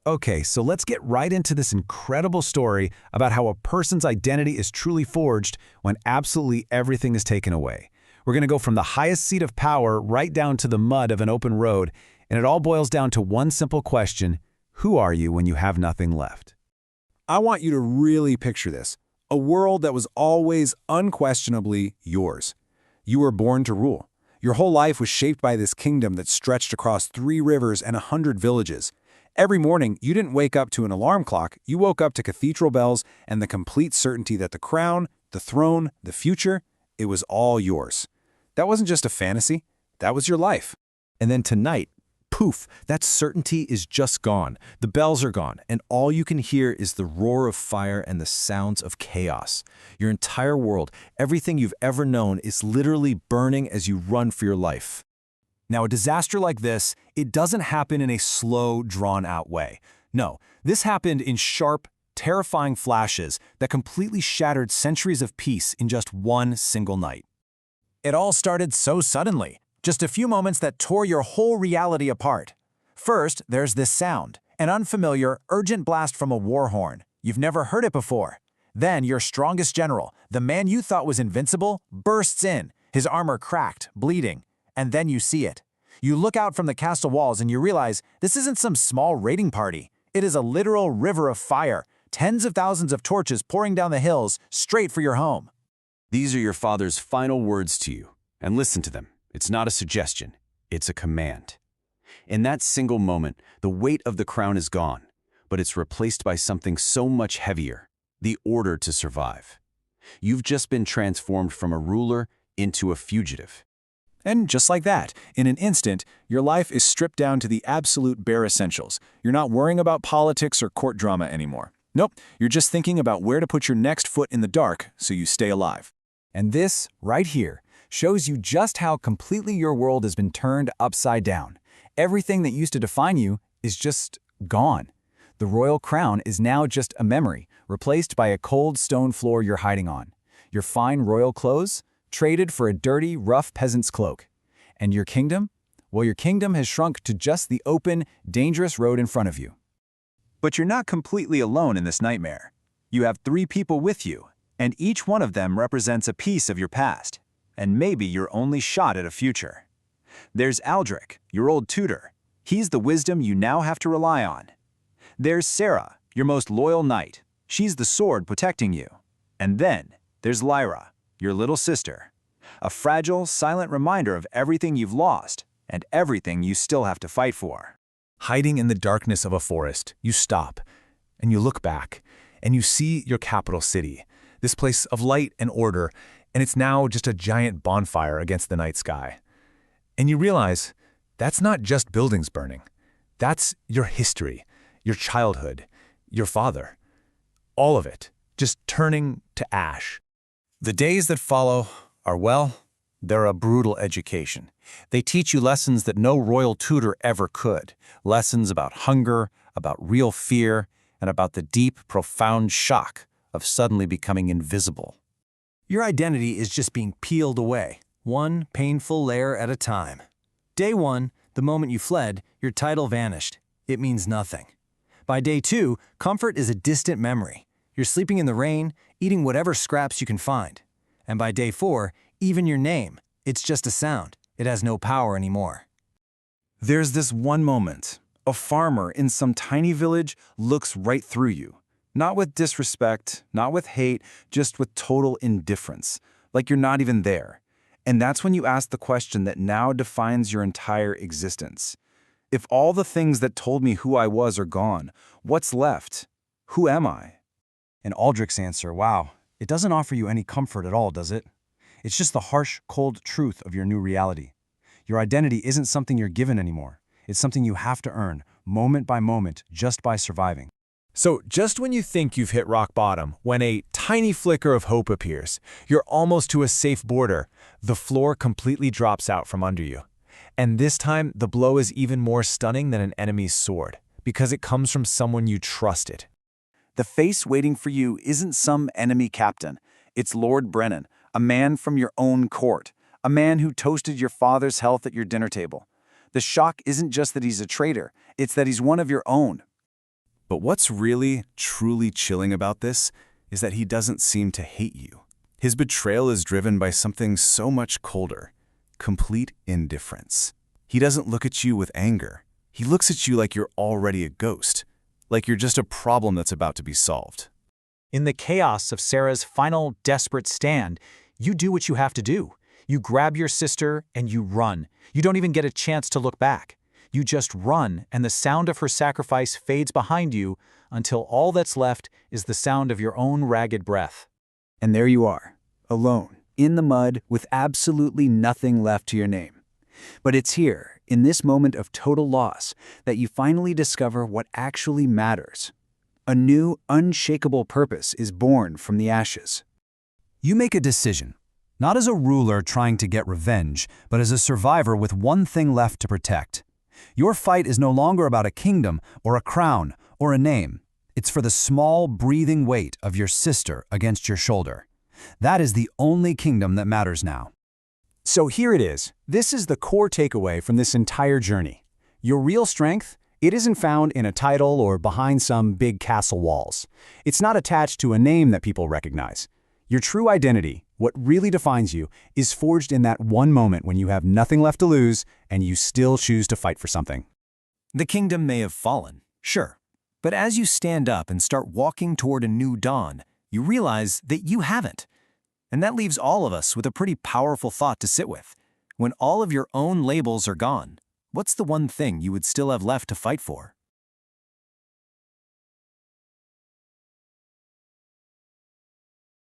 Okay, so let's get right into this incredible story about how a person's identity is truly forged when absolutely everything is taken away. We're going to go from the highest seat of power right down to the mud of an open road, and it all boils down to one simple question: who are you when you have nothing left? I want you to really picture this. A world that was always unquestionably yours. You were born to rule. Your whole life was shaped by this kingdom that stretched across 3 rivers and 100 villages. Every morning, you didn't wake up to an alarm clock, you woke up to cathedral bells and the complete certainty that the crown, the throne, the future, it was all yours. That wasn't just a fantasy, that was your life. And then tonight, poof, that certainty is just gone. The bells are gone, and all you can hear is the roar of fire and the sounds of chaos. Your entire world, everything you've ever known, is literally burning as you run for your life. Now, a disaster like this, it doesn't happen in a slow, drawn-out way. No, this happened in sharp, terrifying flashes that completely shattered centuries of peace in just one single night. It all started so suddenly, just a few moments that tore your whole reality apart. First, there's this sound, an unfamiliar, urgent blast from a war horn. You've never heard it before. Then your strongest general, the man you thought was invincible, bursts in, his armor cracked, bleeding. And then you see it. You look out from the castle walls and you realize this isn't some small raiding party. It is a literal river of fire, tens of thousands of torches pouring down the hills straight for your home. These are your father's final words to you, and listen to them. It's not a suggestion, it's a command. In that single moment, the weight of the crown is gone, but it's replaced by something so much heavier: the order to survive. You've just been transformed from a ruler into a fugitive. And just like that, in an instant, your life is stripped down to the absolute bare essentials. You're not worrying about politics or court drama anymore. Nope, you're just thinking about where to put your next foot in the dark so you stay alive. And this, right here, shows you just how completely your world has been turned upside down. Everything that used to define you is just gone. The royal crown is now just a memory, replaced by a cold stone floor you're hiding on. Your fine royal clothes? Traded for a dirty, rough peasant's cloak. And your kingdom? Well, your kingdom has shrunk to just the open, dangerous road in front of you. But you're not completely alone in this nightmare. You have 3 people with you, and each one of them represents a piece of your past, and maybe your only shot at a future. There's Aldrich, your old tutor. He's the wisdom you now have to rely on. There's Sarah, your most loyal knight. She's the sword protecting you. And then there's Lyra, your little sister, a fragile, silent reminder of everything you've lost and everything you still have to fight for. Hiding in the darkness of a forest, you stop, and you look back, and you see your capital city, this place of light and order, and it's now just a giant bonfire against the night sky. And you realize that's not just buildings burning. That's your history, your childhood, your father. All of it, just turning to ash. The days that follow are, well, they're a brutal education. They teach you lessons that no royal tutor ever could. Lessons about hunger, about real fear, and about the deep, profound shock of suddenly becoming invisible. Your identity is just being peeled away, one painful layer at a time. Day 1, the moment you fled, your title vanished. It means nothing. By day 2, comfort is a distant memory. You're sleeping in the rain, eating whatever scraps you can find. And by day 4, even your name, it's just a sound. It has no power anymore. There's this one moment. A farmer in some tiny village looks right through you. Not with disrespect, not with hate, just with total indifference, like you're not even there. And that's when you ask the question that now defines your entire existence. If all the things that told me who I was are gone, what's left? Who am I? And Aldrich's answer, wow, it doesn't offer you any comfort at all, does it? It's just the harsh, cold truth of your new reality. Your identity isn't something you're given anymore. It's something you have to earn, moment by moment, just by surviving. So just when you think you've hit rock bottom, when a tiny flicker of hope appears, you're almost to a safe border, the floor completely drops out from under you. And this time, the blow is even more stunning than an enemy's sword, because it comes from someone you trusted. The face waiting for you isn't some enemy captain. It's Lord Brennan, a man from your own court, a man who toasted your father's health at your dinner table. The shock isn't just that he's a traitor, it's that he's one of your own. But what's really, truly chilling about this is that he doesn't seem to hate you. His betrayal is driven by something so much colder, complete indifference. He doesn't look at you with anger. He looks at you like you're already a ghost, like you're just a problem that's about to be solved. In the chaos of Sarah's final desperate stand, you do what you have to do. You grab your sister and you run. You don't even get a chance to look back. You just run, and the sound of her sacrifice fades behind you until all that's left is the sound of your own ragged breath. And there you are, alone, in the mud, with absolutely nothing left to your name. But it's here, in this moment of total loss, that you finally discover what actually matters. A new, unshakable purpose is born from the ashes. You make a decision, not as a ruler trying to get revenge, but as a survivor with one thing left to protect. Your fight is no longer about a kingdom or a crown or a name. It's for the small, breathing weight of your sister against your shoulder. That is the only kingdom that matters now. So here it is. This is the core takeaway from this entire journey. Your real strength, it isn't found in a title or behind some big castle walls. It's not attached to a name that people recognize. Your true identity, what really defines you, is forged in that one moment when you have nothing left to lose and you still choose to fight for something. The kingdom may have fallen, sure, but as you stand up and start walking toward a new dawn, you realize that you haven't. And that leaves all of us with a pretty powerful thought to sit with. When all of your own labels are gone, what's the one thing you would still have left to fight for?